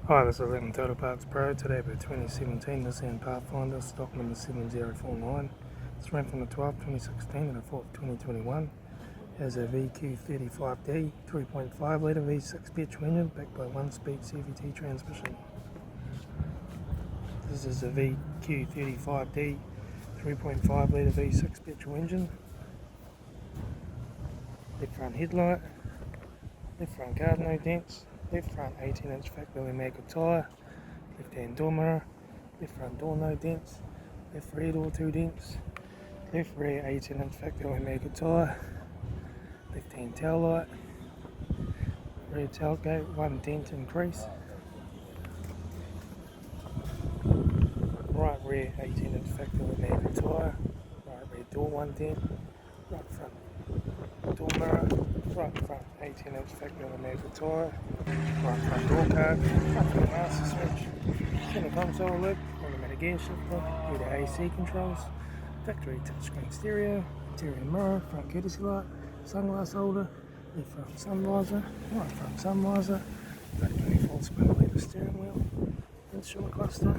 Hi, this is Litre Total Parts Pro. Today for 2017 Nissan Pathfinder, stock number 7049. It's ran from the 12th, 2016 and the 4th, 2021. Has a VQ35D 3.5 litre V6 petrol engine backed by 1-speed CVT transmission. This is a VQ35D 3.5 litre V6 petrol engine. Left front headlight, left front guard no dents, left front 18-inch factory mega tyre, left hand door mirror, left front door no dents, left rear door 2 dents, left rear 18-inch factory mega tyre, left hand taillight, rear tailgate 1 dent and crease, right rear 18-inch factory mega tyre, right rear door 1 dent, right front door mirror, right front 18-inch factory mega tyre, right front door card, right front master switch, center console lid, automatic gear shifter, heater AC controls, factory touchscreen stereo, interior mirror, front courtesy light, sunglass holder, left front sun visor, right front sun visor, 24 spin lever steering wheel, instrument cluster,